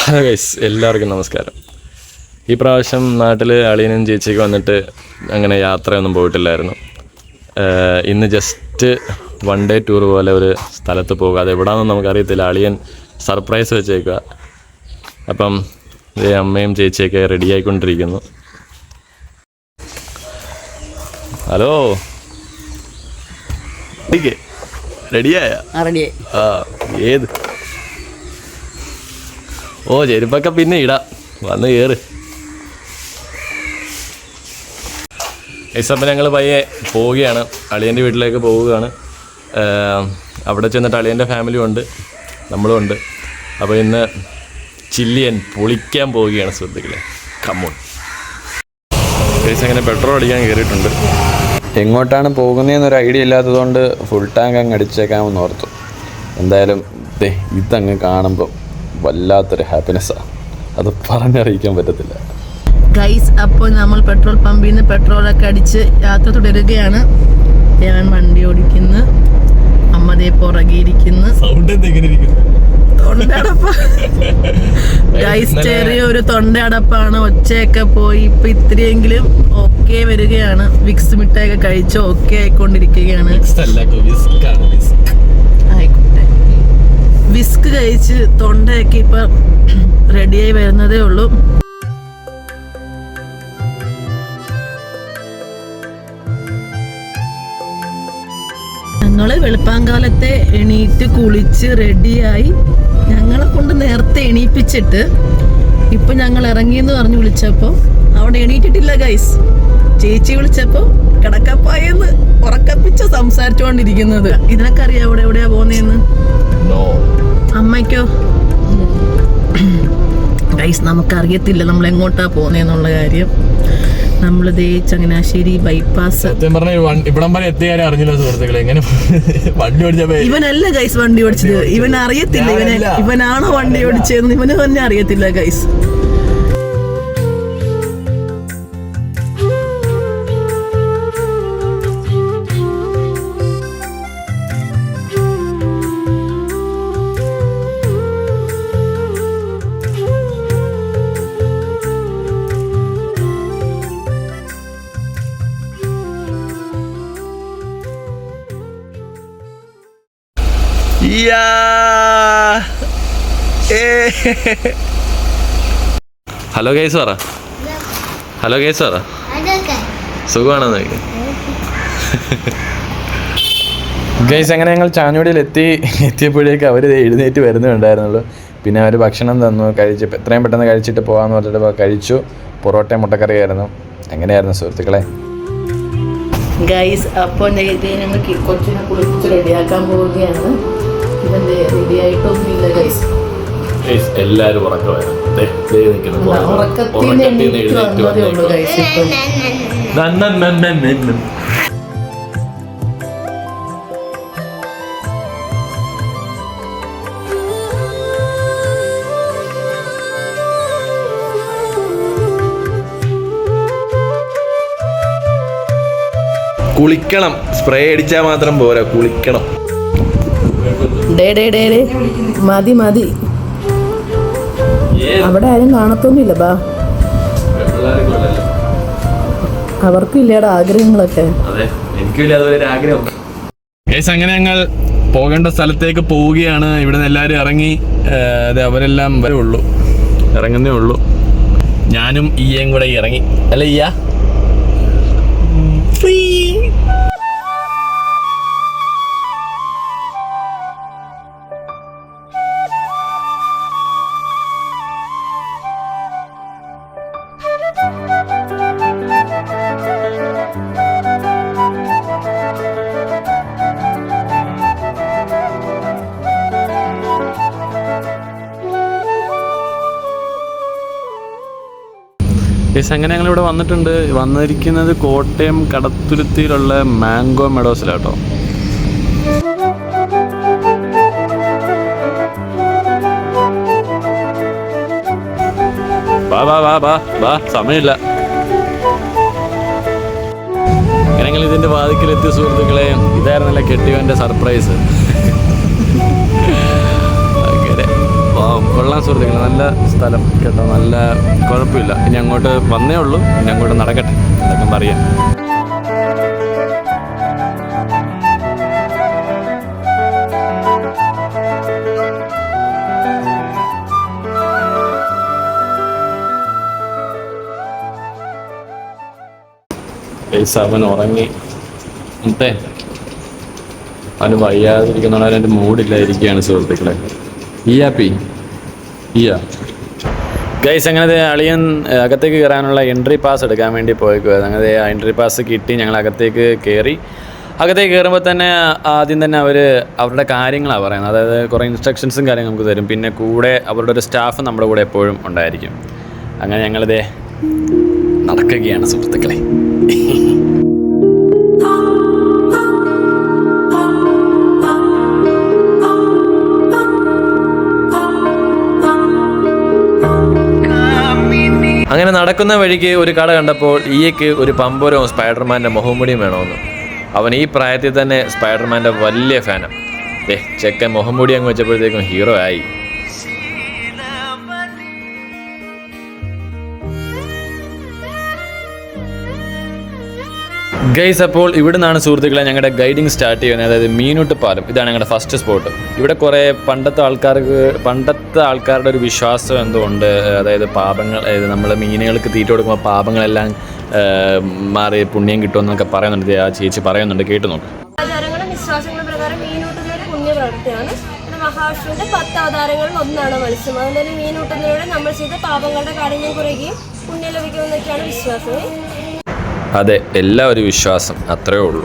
Hello guys, എല്ലാവർക്കും നമസ്കാരം. ഈ പ്രാവശ്യം നാട്ടിൽ അളിയനും ചേച്ചിക്ക് വന്നിട്ട് അങ്ങനെ യാത്രയൊന്നും പോയിട്ടില്ലായിരുന്നു. ഇന്ന് ജസ്റ്റ് വൺ ഡേ ടൂർ പോലെ ഒരു സ്ഥലത്ത് പോകുക. അത് എവിടെയാണെന്ന് നമുക്കറിയത്തില്ല. അളിയൻ സർപ്രൈസ് വെച്ചേക്കുക. അപ്പം അമ്മയും ചേച്ചിയൊക്കെ റെഡി ആയിക്കൊണ്ടിരിക്കുന്നു. ഹലോ, റെഡിയായ? ആ, ഏത്? ഓ, ചെരുപ്പൊക്കെ പിന്നെ ഇടാം, വന്ന് കയറ്. ഇസപ്പം ഞങ്ങൾ പയ്യെ പോവുകയാണ്, അളിയൻ്റെ വീട്ടിലേക്ക് പോവുകയാണ്. അവിടെ ചെന്നിട്ട് അളിയൻ്റെ ഫാമിലിയും ഉണ്ട്, നമ്മളും ഉണ്ട്. അപ്പോൾ ഇന്ന് ചില്ലിയൻ പൊളിക്കാൻ പോവുകയാണ് സുഹൃത്തുക്കളെ. കമ്മോൺ ഗൈസ്, അങ്ങനെ പെട്രോൾ അടിക്കാൻ കയറിയിട്ടുണ്ട്. എങ്ങോട്ടാണ് പോകുന്നതെന്നൊരു ഐഡിയ ഇല്ലാത്തതുകൊണ്ട് ഫുൾ ടാങ്ക് അങ്ങ് അടിച്ചേക്കാമെന്ന് ഓർത്തു. എന്തായാലും ഇതങ്ങ് കാണുമ്പോൾ വല്ലാത്തൊരു ഹാപ്പിനെസ്സാണ്, അത് പറഞ്ഞറിയിക്കാൻ പറ്റത്തില്ല ഗൈസ്. അപ്പോൾ നമ്മൾ പെട്രോൾ പമ്പിൽ നിന്ന് പെട്രോളൊക്കെ അടിച്ച് യാത്ര തുടരുകയാണ്. ഞാൻ വണ്ടി ഓടിക്കുന്നു, അമ്മതേ പുറകിയിരിക്കുന്നു. തൊണ്ടടപ്പ് ഗൈസ്, ചെറിയൊരു തൊണ്ടടപ്പാണ്, ഒച്ചയൊക്കെ പോയി. ഇപ്പൊ ഇത്രയെങ്കിലും ഓക്കെ വരികയാണ്. വിക്സ് മിഠായൊക്കെ കഴിച്ച് ഓക്കെ ആയിക്കൊണ്ടിരിക്കുകയാണ്. ആയിക്കോട്ടെ, വിസ്ക് കഴിച്ച് തൊണ്ടയൊക്കെ ഇപ്പൊ റെഡിയായി വരുന്നതേ ഉള്ളൂ. ഞങ്ങള് വെളുപ്പാങ്കാലത്തെ എണീറ്റ് കുളിച്ച് റെഡിയായി. ഞങ്ങളെ കൊണ്ട് നേരത്തെ എണീപ്പിച്ചിട്ട് ഇപ്പൊ ഞങ്ങൾ ഇറങ്ങിയെന്ന് പറഞ്ഞ് വിളിച്ചപ്പോ അവിടെ എണീറ്റിട്ടില്ല ഗൈസ്. ചേച്ചി വിളിച്ചപ്പോ കിടക്കപ്പായെന്ന് ഉറക്കപ്പിച്ച സംസാരിച്ചുകൊണ്ടിരിക്കുന്നത്. ഇതിനൊക്കെ അറിയാം അവിടെ എവിടെയാ പോന്നേന്ന്? അമ്മയ്ക്കോ? ഗൈസ്, നമുക്കറിയത്തില്ല നമ്മൾ എങ്ങോട്ടാ പോന്നേന്നുള്ള കാര്യം. നമ്മള് ചങ്ങനാശ്ശേരി ബൈപ്പാസ്. ഇവനല്ല ഗൈസ് വണ്ടി ഓടിച്ചത്, ഇവൻ അറിയത്തില്ല. ഇവനാണോ വണ്ടി ഓടിച്ചതെന്ന് ഇവന് തന്നെ അറിയത്തില്ല ഗൈസ്. ഹലോ ഗൈസ് പറ. ഹലോ ഗൈസ് പറ. സുഖമാണോ നോക്കി ഗൈസ്? അങ്ങനെ ഞങ്ങൾ ചാഞ്ഞോടിയിൽ എത്തിയപ്പോഴേക്ക് അവർ എഴുന്നേറ്റ് വരുന്നുണ്ടായിരുന്നുള്ളൂ. പിന്നെ അവർ ഭക്ഷണം തന്നു, കഴിച്ച് എത്രയും പെട്ടെന്ന് കഴിച്ചിട്ട് പോകാമെന്ന് പറഞ്ഞിട്ട് കഴിച്ചു. പൊറോട്ടയും മുട്ടക്കറിയായിരുന്നു. എങ്ങനെയായിരുന്നു സുഹൃത്തുക്കളെ? ഗൈസ്, അപ്പോൾ ഞങ്ങൾ കൊച്ചിനെ കുളിപ്പിച്ച് റെഡിയാക്കാൻ പോവുകയാണ്. ഇവന്റെ റെഡി ആയിട്ടൊന്നുമില്ല ഗൈസ്. എല്ലാരും ഉറക്കമായിരുന്നു. കുളിക്കണം, സ്പ്രേ അടിച്ചാൽ മാത്രം പോരാ, കുളിക്കണം. മതി മതി, അവിടെ ആരും കാണത്തൊന്നുമില്ല. ബാ, അവർക്കും ഇല്ലയുടെ ആഗ്രഹങ്ങളൊക്കെ. അങ്ങനെ ഞങ്ങൾ പോകേണ്ട സ്ഥലത്തേക്ക് പോവുകയാണ്. ഇവിടെ നിന്ന് എല്ലാവരും ഇറങ്ങി. അവരെല്ലാം വരുള്ളൂ, ഇറങ്ങുന്നേ ഉള്ളൂ. ഞാനും ഈയയും കൂടെ ഇറങ്ങി. അല്ല ഈയ, അങ്ങനെ ഞങ്ങളിവിടെ വന്നിട്ടുണ്ട്. വന്നിരിക്കുന്നത് കോട്ടയം കടത്തുരുത്തിയിലുള്ള മാംഗോ മെഡോസിലാട്ടോ. വാ വാ വാ വാ വാ, സമയമില്ല. അങ്ങനെ ഇതിൻ്റെ വാതിക്കലെത്തിയ സുഹൃത്തുക്കളെ, ഇതായിരുന്നല്ലേ കെട്ടിയവൻ്റെ സർപ്രൈസ്. അങ്ങനെ കൊള്ളാൻ സുഹൃത്തുക്കളെ, നല്ല സ്ഥലം കേട്ടോ, നല്ല കുഴപ്പമില്ല. ഇനി അങ്ങോട്ട് വന്നേ ഉള്ളൂ, ഇനി അങ്ങോട്ട് നടക്കട്ടെ, അതൊക്കെ പറയാം. അവൻ ഉറങ്ങി, എന്നിട്ടേ അവന് വയ്യാതിരിക്കുന്നതുകൊണ്ട് അവൻ്റെ മൂഡില്ലായിരിക്കുകയാണ് സുഹൃത്തുക്കളെ. ഗൈസ്, അങ്ങനെ അളിയൻ അകത്തേക്ക് കയറാനുള്ള എൻട്രി പാസ് എടുക്കാൻ വേണ്ടി പോയേക്കുമായിരുന്നു. അങ്ങനെ ആ എൻട്രി പാസ് കിട്ടി, ഞങ്ങൾ അകത്തേക്ക് കയറി. അകത്തേക്ക് കയറുമ്പോൾ തന്നെ ആദ്യം തന്നെ അവരുടെ കാര്യങ്ങളാണ് പറയുന്നത്. അതായത് കുറേ ഇൻസ്ട്രക്ഷൻസും കാര്യങ്ങളും നമുക്ക് തരും. പിന്നെ കൂടെ അവരുടെ ഒരു സ്റ്റാഫ് നമ്മുടെ കൂടെ എപ്പോഴും ഉണ്ടായിരിക്കും. അങ്ങനെ ഞങ്ങളിതേ നടക്കുകയാണ് സുഹൃത്തുക്കളെ. അങ്ങനെ നടക്കുന്ന വഴിക്ക് ഒരു കട കണ്ടപ്പോൾ ഈയ്ക്ക് ഒരു പമ്പരവും സ്പൈഡർമാൻ്റെ മുഖംമുടിയും വേണമെന്ന്. അവൻ ഈ പ്രായത്തിൽ തന്നെ സ്പൈഡർമാൻ്റെ വലിയ ഫാനാണ്. ചെക്കൻ മുഖംമുടി അങ്ങ് വെച്ചപ്പോഴത്തേക്കും ഹീറോ ആയി. ഗൈസ്, അപ്പോൾ ഇവിടെ നിന്നാണ് സുഹൃത്തുക്കളെ ഞങ്ങളുടെ ഗൈഡിങ് സ്റ്റാർട്ട് ചെയ്യുന്നത്. അതായത് മീനൂട്ട് പാലം, ഇതാണ് ഞങ്ങളുടെ ഫസ്റ്റ് സ്പോട്ട്. ഇവിടെ കുറേ പണ്ടത്തെ ആൾക്കാരുടെ ഒരു വിശ്വാസം എന്തോ ഉണ്ട്. അതായത് പാപങ്ങൾ, അതായത് നമ്മൾ മീനുകൾക്ക് തീറ്റ കൊടുക്കുമ്പോൾ പാപങ്ങളെല്ലാം മാറി പുണ്യം കിട്ടുമെന്നൊക്കെ പറയുന്നുണ്ട്. ആ ചേച്ചി പറയുന്നുണ്ട്, കേട്ടു നോക്ക്. ആചാരങ്ങളും വിശ്വാസങ്ങളും പ്രകാരം മീനൂട്ടുന്നൊരു പുണ്യപ്രവൃത്തിയാണ്. മഹാവിഷ്ണുവിന്റെ 10 അവതാരങ്ങളിൽ ഒന്നാണ് മത്സ്യം. അതുകൊണ്ട് മീനൂട്ടുന്നതിലൂടെ നമ്മൾ ചെയ്ത പാപങ്ങളുടെ കാഠിന്യം കുറയുകയും പുണ്യം ലഭിക്കുമെന്നൊക്കെയാണ് വിശ്വാസം. അതെ, എല്ലാവരും വിശ്വാസം, അത്രേ ഉള്ളൂ.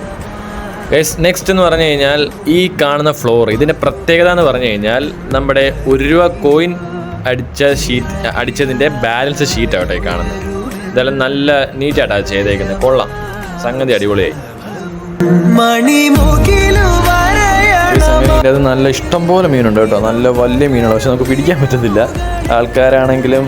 ഗൈസ്, നെക്സ്റ്റ് എന്ന് പറഞ്ഞു കഴിഞ്ഞാൽ ഈ കാണുന്ന ഫ്ലോർ, ഇതിൻ്റെ പ്രത്യേകത എന്ന് പറഞ്ഞു കഴിഞ്ഞാൽ നമ്മുടെ 1 രൂപ കോയിൻ അടിച്ചതിൻ്റെ ബാലൻസ് ഷീറ്റാവട്ടെ കാണുന്നത്. ഇതെല്ലാം നല്ല നീറ്റായിട്ടാണ് ചെയ്തേക്കുന്നത്. കൊള്ളാം, സംഗതി അടിപൊളിയായി. അത് നല്ല ഇഷ്ടം പോലെ മീനുണ്ട് കേട്ടോ, നല്ല വലിയ മീനാണ്. പക്ഷെ നമുക്ക് പിടിക്കാൻ പറ്റത്തില്ല. ആൾക്കാരാണെങ്കിലും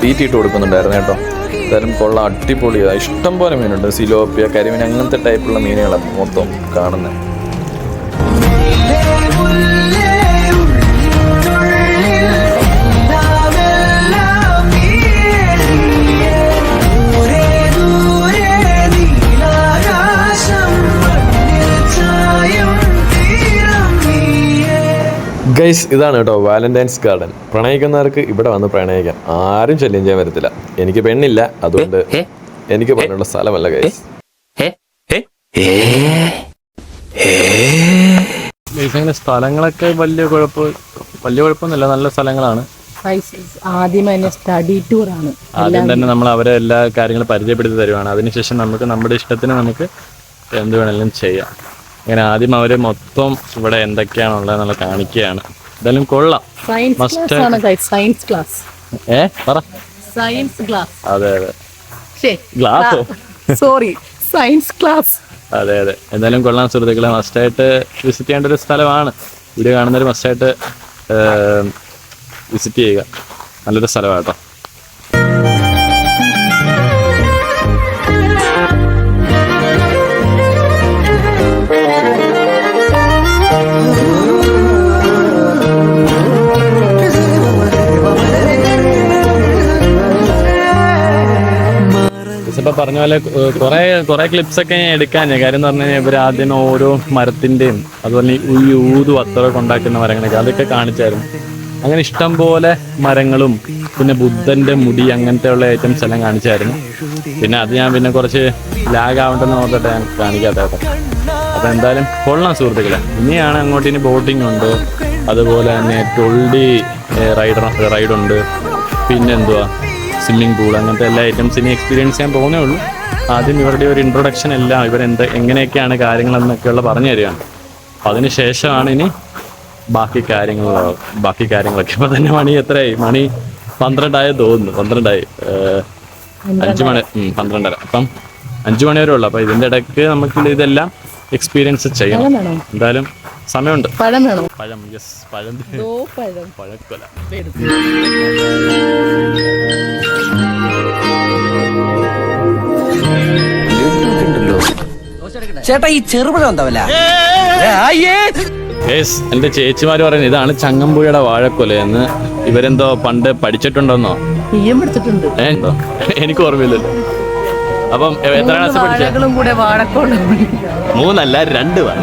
തീറ്റിയിട്ട് കൊടുക്കുന്നുണ്ടായിരുന്നു കേട്ടോ. എന്തായാലും കൊള്ളാം, അടിപൊളിയാണ്. ഇഷ്ടം പോലെ മീനുണ്ട്, സിലോപ്പിയ, കരിമീൻ, അങ്ങനത്തെ ടൈപ്പുള്ള മീനുകളാണ് മൊത്തം കാണുന്നത്. ഗൈസ്, ഇതാണ് കേട്ടോ വാലന്റൈൻസ് ഗാർഡൻ. പ്രണയിക്കുന്നവർക്ക് ഇവിടെ വന്ന് പ്രണയിക്കാം. ആരും ശല്യം ചെയ്യാൻ വരത്തില്ല. എനിക്ക് പെണ്ണില്ല, അതുകൊണ്ട് എനിക്ക് പറഞ്ഞുള്ള സ്ഥലമല്ല ഗൈസ്. അങ്ങനെ സ്ഥലങ്ങളൊക്കെ വലിയ കുഴപ്പമൊന്നുമില്ല, നല്ല സ്ഥലങ്ങളാണ്. ആദ്യം തന്നെ നമ്മൾ അവരെ എല്ലാ കാര്യങ്ങളും പരിചയപ്പെടുത്തി തരുവാണ്. അതിനുശേഷം നമുക്ക് നമ്മുടെ ഇഷ്ടത്തിന് നമുക്ക് എന്ത് വേണമെങ്കിലും ചെയ്യാം. അങ്ങനെ ആദ്യം അവര് മൊത്തം ഇവിടെ എന്തൊക്കെയാണുള്ളതെന്നുള്ള കാണിക്കുകയാണ്. എന്തായാലും കൊള്ളാം. Science class. അതെ ഗ്ലാസോ, സോറി, സയൻസ് ക്ലാസ്. അതെ. എന്തായാലും കൊള്ളാം സുഹൃത്തുക്കളെ, മസ്റ്റായിട്ട് വിസിറ്റ് ചെയ്യേണ്ട ഒരു സ്ഥലമാണ്. വീഡിയോ കാണുന്നവർ മസ്റ്റായിട്ട് വിസിറ്റ് ചെയ്യുക. നല്ലൊരു സ്ഥലമാണ് കേട്ടോ. ഇപ്പം പറഞ്ഞ പോലെ കുറേ ക്ലിപ്സൊക്കെ ഞാൻ എടുക്കാൻ. കാര്യം എന്ന് പറഞ്ഞു കഴിഞ്ഞാൽ ഇവർ ആദ്യം ഓരോ മരത്തിൻ്റെയും അതുപോലെ ഈ ഊതു അത്രയൊക്കെ ഉണ്ടാക്കുന്ന മരങ്ങളൊക്കെ അതൊക്കെ കാണിച്ചായിരുന്നു. അങ്ങനെ ഇഷ്ടം പോലെ മരങ്ങളും പിന്നെ ബുദ്ധൻ്റെ മുടി അങ്ങനത്തെ ഉള്ള ഐറ്റംസ് എല്ലാം കാണിച്ചായിരുന്നു. പിന്നെ അത് ഞാൻ പിന്നെ കുറച്ച് ലാഗ് ആവണ്ടെന്ന് ഓർത്തിട്ട് ഞാൻ കാണിക്കാത്തത്. അപ്പോൾ എന്തായാലും കൊള്ളാം സുഹൃത്തുക്കളെ. ഇനിയാണ് അങ്ങോട്ട് ഇനി ബോട്ടിംഗ് ഉണ്ട്, അതുപോലെ തന്നെ ടൊള്ളി റൈഡുണ്ട്, പിന്നെന്തുവാ സ്വിമ്മിംഗ് പൂൾ, അങ്ങനത്തെ എല്ലാ ഐറ്റംസ് ഇനി എക്സ്പീരിയൻസ് ചെയ്യാൻ പോകുന്നേ ഉള്ളൂ. ആദ്യം ഇവരുടെ ഒരു ഇൻട്രൊഡക്ഷൻ എല്ലാം എങ്ങനെയൊക്കെയാണ് കാര്യങ്ങളെന്നൊക്കെയുള്ള പറഞ്ഞു തരികയാണ്. അപ്പം അതിന് ശേഷമാണ് ഇനി ബാക്കി കാര്യങ്ങളൊക്കെ. ഇപ്പം തന്നെ മണി എത്രയായി? മണി 12 തോന്നുന്നു. 12 5 മണി 12:30. അപ്പം 5 മണി വരെ ഉള്ളു. അപ്പം ഇതിൻ്റെ ഇടയ്ക്ക് നമുക്ക് ഇതെല്ലാം എക്സ്പീരിയൻസ് ചെയ്യണം. എന്തായാലും സമയമുണ്ട്. പഴം വേണോ? പഴം, യെസ്, പഴം. പഴക്കൊല. ചേട്ടാ, ഈ ചെറുപഴം എന്താവല്ല? എന്റെ ചേച്ചിമാര് പറയുന്നത് ഇതാണ് ചങ്ങമ്പുഴയുടെ വാഴക്കൊല എന്ന്. ഇവരെന്തോ പണ്ട് പഠിച്ചിട്ടുണ്ടോന്നോ? ഈയം പഠിച്ചിട്ടുണ്ട്. എന്തോ എനിക്ക് ഓർമ്മയില്ലല്ലോ. അപ്പം എത്ര ക്ലാസ് പഠിച്ച? കൂടെ വാഴക്കോട് 3 അല്ല 2 വാഴ.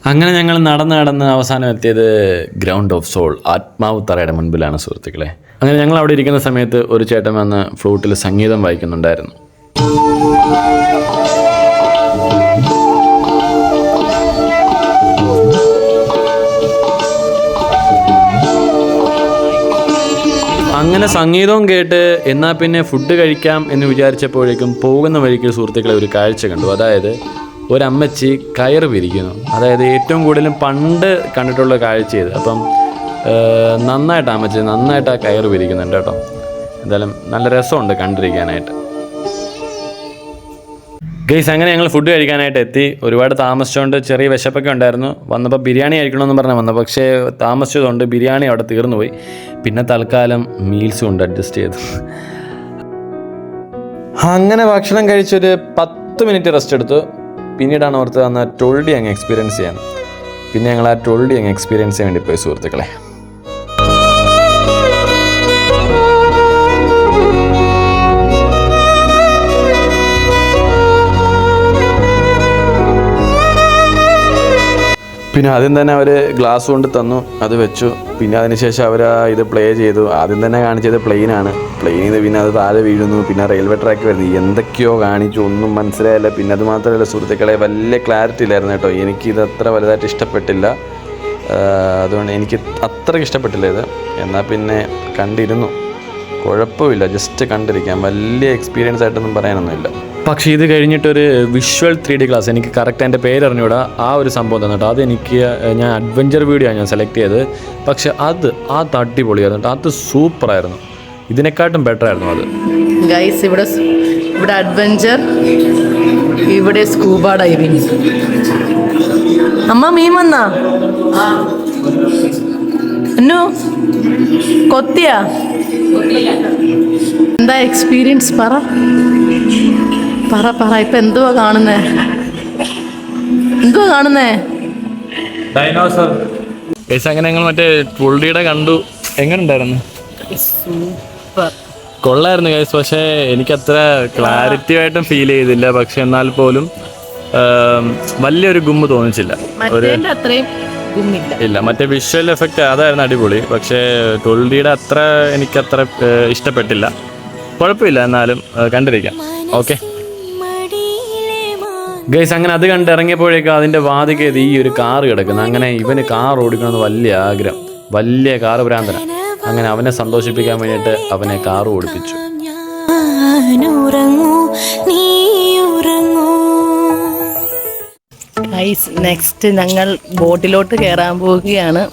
അങ്ങനെ ഞങ്ങൾ നടന്ന് അവസാനം എത്തിയത് ഗ്രൗണ്ട് ഓഫ് സോൾ, ആത്മാവ് തറയുടെ മുൻപിലാണ് സുഹൃത്തുക്കളെ. അങ്ങനെ ഞങ്ങൾ അവിടെ ഇരിക്കുന്ന സമയത്ത് ഒരു ചേട്ടൻ വന്ന് ഫ്ലൂട്ടിൽ സംഗീതം വായിക്കുന്നുണ്ടായിരുന്നു. അങ്ങനെ സംഗീതവും കേട്ട് എന്നാൽ പിന്നെ ഫുഡ് കഴിക്കാം എന്ന് വിചാരിച്ചപ്പോഴേക്കും പോകുന്ന വഴിക്ക് സുഹൃത്തുക്കളെ ഒരു കാഴ്ച കണ്ടു. അതായത് ഒരമ്മച്ചി കയറ് വിരിക്കുന്നു. അതായത് ഏറ്റവും കൂടുതലും പണ്ട് കണ്ടിട്ടുള്ള കാഴ്ച ചെയ്ത്. അപ്പം നന്നായിട്ട് അമ്മച്ചി നന്നായിട്ട് ആ കയറ് വിരിക്കുന്നുണ്ട് കേട്ടോ. എന്തായാലും നല്ല രസമുണ്ട് കണ്ടിരിക്കാനായിട്ട്. ഗൈസ് അങ്ങനെ ഞങ്ങൾ ഫുഡ് കഴിക്കാനായിട്ട് എത്തി. ഒരുപാട് താമസിച്ചുകൊണ്ട് ചെറിയ വിശപ്പൊക്കെ ഉണ്ടായിരുന്നു. വന്നപ്പോൾ ബിരിയാണി കഴിക്കണമെന്ന് പറഞ്ഞാൽ വന്നത്, പക്ഷേ താമസിച്ചതുകൊണ്ട് ബിരിയാണി അവിടെ തീർന്നു പോയി. പിന്നെ തൽക്കാലം മീൽസ് കൊണ്ട് അഡ്ജസ്റ്റ് ചെയ്തു. അങ്ങനെ ഭക്ഷണം കഴിച്ചൊരു 10 മിനിറ്റ് റെസ്റ്റ് എടുത്തു. പിന്നീടാണ് ഓർത്ത് വന്ന ടൊൾഡി അങ്ങ് എക്സ്പീരിയൻസ് ചെയ്യാൻ. പിന്നെ ഞങ്ങൾ ആ ടൊൾഡി അങ്ങ് എക്സ്പീരിയൻസ് ചെയ്യാൻ വേണ്ടി പോയി സുഹൃത്തുക്കളെ. പിന്നെ ആദ്യം തന്നെ അവർ ഗ്ലാസ് കൊണ്ട് തന്നു, അത് വെച്ചു. പിന്നെ അതിനുശേഷം അവർ ഇത് പ്ലേ ചെയ്തു. ആദ്യം തന്നെ കാണിച്ചത് പ്ലെയിനാണ്. പ്ലെയിനിൽ നിന്ന് പിന്നെ അത് താഴെ വീഴുന്നു. പിന്നെ റെയിൽവേ ട്രാക്ക് വരുന്നു. എന്തൊക്കെയോ കാണിച്ചു, ഒന്നും മനസ്സിലായില്ല. പിന്നെ അത് മാത്രമല്ല സുഹൃത്തുക്കളെ, വലിയ ക്ലാരിറ്റി ഇല്ലായിരുന്നു കേട്ടോ. എനിക്കിത് അത്ര വലുതായിട്ട് ഇഷ്ടപ്പെട്ടില്ല. അതുകൊണ്ട് എനിക്ക് അത്രയ്ക്ക് ഇഷ്ടപ്പെട്ടില്ല ഇത്. എന്നാൽ പിന്നെ കണ്ടിരുന്നു, കുഴപ്പമില്ല, ജസ്റ്റ് കണ്ടിരിക്കാം. വലിയ എക്സ്പീരിയൻസ് ആയിട്ടൊന്നും പറയാനൊന്നുമില്ല. പക്ഷേ ഇത് കഴിഞ്ഞിട്ടൊരു വിഷ്വൽ 3D ക്ലാസ്, എനിക്ക് കറക്റ്റ് എൻ്റെ പേര് അറിഞ്ഞൂടാ, ആ ഒരു സംഭവം തന്നിട്ട് അതെനിക്ക് ഞാൻ അഡ്വഞ്ചർ വീഡിയോ ആണ് ഞാൻ സെലക്ട് ചെയ്തത്. പക്ഷെ അത് അടിപൊളിയായിരുന്നു കേട്ടോ. അത് സൂപ്പറായിരുന്നു. ഇതിനെക്കാട്ടും ബെറ്റർ ആയിരുന്നു അത്. ഗൈസ് ഇവിടെ അഡ്വഞ്ചർ, ഇവിടെ സ്കൂബ ഡൈവിങ്. അമ്മ മീൻ വന്നാ അന്നു കൊത്തിയാ? എന്താ എക്സ്പീരിയൻസ് പറ. ഇപ്പൊ എന്തുവാ കാണുന്നേ? ഡൈനോസർ. അങ്ങനെ ഞങ്ങൾ മറ്റേ പുള്ളിയുടെ കണ്ടു. എങ്ങനെ ഉണ്ടായിരുന്നു? സൂപ്പർ, കൊള്ളായിരുന്നു ഗൈസ്. പക്ഷേ എനിക്കത്ര ക്ലാരിറ്റി ആയിട്ടും ഫീൽ ചെയ്തില്ല. പക്ഷെ എന്നാൽ പോലും വലിയൊരു ഗുമ്മ് തോന്നിച്ചില്ല. ഇല്ല, മറ്റേ വിഷ്വൽ എഫക്റ്റ് അതായിരുന്നു അടിപൊളി. പക്ഷേ ടൊൾഡിയുടെ അത്ര എനിക്കത്ര ഇഷ്ടപ്പെട്ടില്ല. കുഴപ്പമില്ല, എന്നാലും കണ്ടിരിക്കാം. ഓക്കെ ഗൈസ്, അങ്ങനെ അത് കണ്ടിറങ്ങിയപ്പോഴേക്കും അതിൻ്റെ വാതിക്കത് ഈ ഒരു കാറ് കിടക്കുന്നു. അങ്ങനെ ഇവന് കാർ ഓടിക്കണമെന്ന് വലിയ ആഗ്രഹം, വലിയ കാറ് ഭ്രാന്തന. അങ്ങനെ അവനെ സന്തോഷിപ്പിക്കാൻ വേണ്ടിയിട്ട് അവനെ കാറ് ഓടിപ്പിച്ചു. ഗൈസ് നെക്സ്റ്റ് ഞങ്ങൾ ബോട്ടിലോട്ട് കയറാൻ പോവുകയാണ്.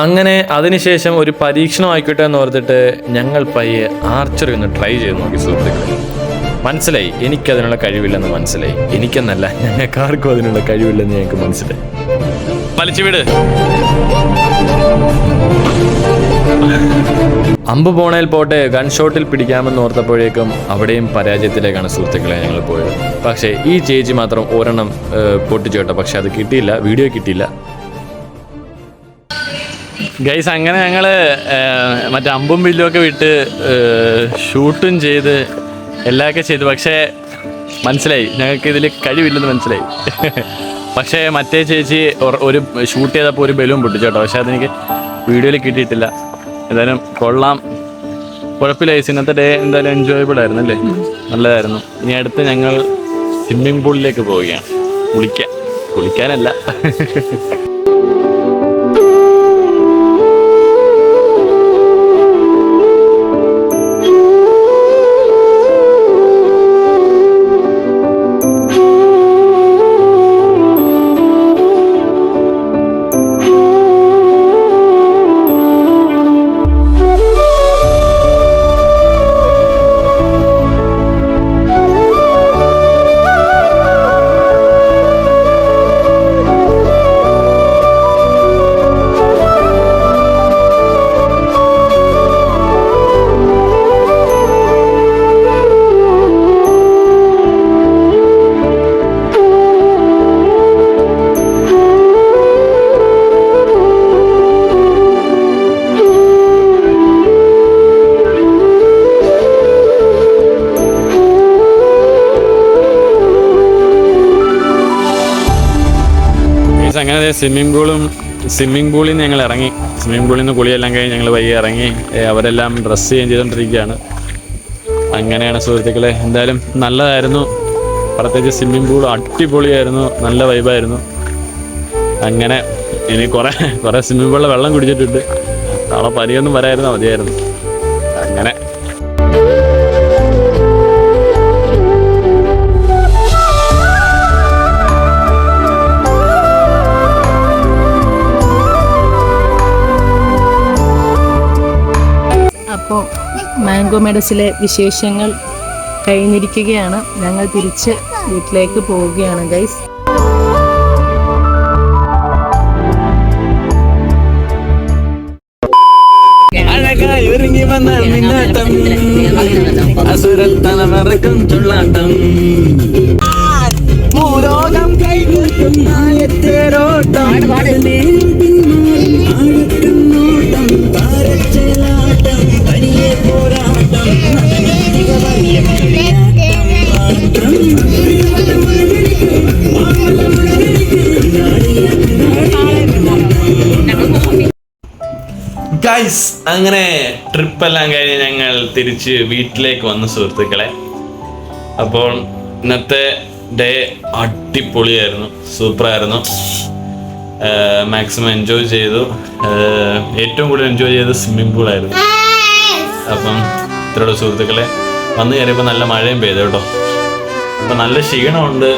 അങ്ങനെ അതിനുശേഷം ഒരു പരീക്ഷണം ആയിക്കോട്ടെ എന്ന് ഓർത്തിട്ട് ഞങ്ങൾ പയ്യെ ആർച്ചറി ഒന്ന് ട്രൈ ചെയ്ത് നോക്കി സുഹൃത്തുക്കളെ. മനസ്സിലായി എനിക്കതിനുള്ള കഴിവില്ലെന്ന് മനസ്സിലായി. എനിക്കെന്നല്ല, ഞങ്ങൾക്കാർക്കും അതിനുള്ള കഴിവില്ലെന്ന് ഞങ്ങൾക്ക് മനസ്സിലായി. വലിച്ചു വിട്. അമ്പ് പോണേൽ പോട്ടെ, ഗൺഷോട്ടിൽ പിടിക്കാമെന്ന് ഓർത്തപ്പോഴേക്കും അവിടെയും പരാജയത്തിലേക്കാണ് സുഹൃത്തുക്കളെ ഞങ്ങൾ പോയത്. പക്ഷേ ഈ ചേച്ചി മാത്രം ഒരെണ്ണം പൊട്ടിച്ചു കേട്ടോ. പക്ഷെ അത് കിട്ടിയില്ല, വീഡിയോ കിട്ടിയില്ല ഗൈസ്. അങ്ങനെ ഞങ്ങൾ മറ്റേ അമ്പും വില്ലുമൊക്കെ വിട്ട് ഷൂട്ടും ചെയ്ത് എല്ലാമൊക്കെ ചെയ്തു. പക്ഷേ മനസ്സിലായി ഞങ്ങൾക്ക് ഇതിൽ കഴിവില്ലെന്ന് മനസ്സിലായി. പക്ഷേ മറ്റേ ചേച്ചി ഒരു ഷൂട്ട് ചെയ്തപ്പോൾ ഒരു ബലൂൺ പൊട്ടിച്ചു കേട്ടോ. പക്ഷേ അതെനിക്ക് വീഡിയോയിൽ കിട്ടിയിട്ടില്ല. എന്തായാലും കൊള്ളാം, കുഴപ്പമില്ല ഗൈസ്, ഇന്നത്തെ ഡേ എന്തായാലും എൻജോയബിൾ ആയിരുന്നു അല്ലേ? നല്ലതായിരുന്നു. ഇനി അടുത്ത് ഞങ്ങൾ സ്വിമ്മിംഗ് പൂളിലേക്ക് പോവുകയാണ്. കുളിക്കാനല്ല. അങ്ങനെ സ്വിമ്മിംഗ് പൂളിൽ നിന്ന് ഞങ്ങൾ ഇറങ്ങി. സ്വിമ്മിംഗ് പൂളിൽ നിന്ന് കുളിയെല്ലാം കഴിഞ്ഞ് ഞങ്ങൾ വൈകി ഇറങ്ങി. അവരെല്ലാം ഡ്രസ്സ് ചേഞ്ച് ചെയ്തുകൊണ്ടിരിക്കുകയാണ്. അങ്ങനെയാണ് സുഹൃത്തുക്കളെ. എന്തായാലും നല്ലതായിരുന്നു. പ്രത്യേകിച്ച് സ്വിമ്മിംഗ് പൂൾ അടിപൊളിയായിരുന്നു, നല്ല വൈബായിരുന്നു. അങ്ങനെ ഇനി കുറേ സ്വിമ്മിംഗ് പൂളിലെ വെള്ളം കുടിച്ചിട്ടുണ്ട്. നാളെ പനിയൊന്നും വരായിരുന്നു, മതിയായിരുന്നു. അങ്ങനെ അപ്പോൾ മാംഗോ മെഡസിലെ വിശേഷങ്ങൾ കഴിഞ്ഞിരിക്കുകയാണ്. ഞങ്ങൾ തിരിച്ച് വീട്ടിലേക്ക് പോവുകയാണ് ഗൈസ്. അഴകായി ഒരുങ്ങി വന്ന മിന്നാട്ടം, അസുരത്തന മറക്കും തുള്ളാട്ടം, ഭൂലോകം കൈകൂട്ടും നായത്തേരോട്ടം, ഗൈസ് അങ്ങനെ ട്രിപ്പെല്ലാം കഴിഞ്ഞ് ഞങ്ങൾ തിരിച്ച് വീട്ടിലേക്ക് വന്നു സുഹൃത്തുക്കളെ. അപ്പോൾ ഇന്നത്തെ ഡേ അടിപൊളിയായിരുന്നു, സൂപ്പറായിരുന്നു. മാക്സിമം എൻജോയ് ചെയ്തു. ഏറ്റവും കൂടുതൽ എൻജോയ് ചെയ്തത് സ്വിമ്മിംഗ് പൂളായിരുന്നു. അപ്പം ഇത്രയുള്ള സുഹൃത്തുക്കളെ, വന്നു കയറിയപ്പോൾ നല്ല മഴയും പെയ്തു കേട്ടോ. അപ്പം നല്ല ക്ഷീണമുണ്ട്.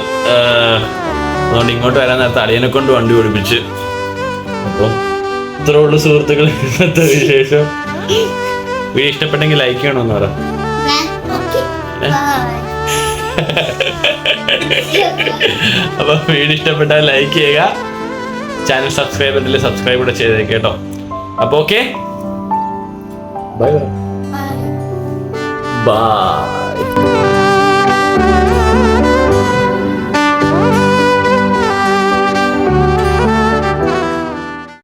അതുകൊണ്ട് ഇങ്ങോട്ട് വരാൻ നേരത്തെ അളിയനെ കൊണ്ട് വണ്ടി ഓടിപ്പിച്ച്. അപ്പം ഇത്രേ ഉള്ളു സുഹൃത്തുക്കളെ ഇന്നത്തെ വിശേഷം. വീഡിയോ ഇഷ്ടപ്പെട്ടെങ്കിൽ ലൈക്ക് ചെയ്യണമെന്ന് പറ. അപ്പൊ വീഡിയോ ഇഷ്ടപ്പെട്ടാൽ ലൈക്ക് ചെയ്യുക, ചാനൽ സബ്സ്ക്രൈബ് ചെയ്തില്ല സബ്സ്ക്രൈബ് കൂടെ ചെയ്തേക്ക് കേട്ടോ. അപ്പൊ ഓക്കെ, ബൈ ബൈ.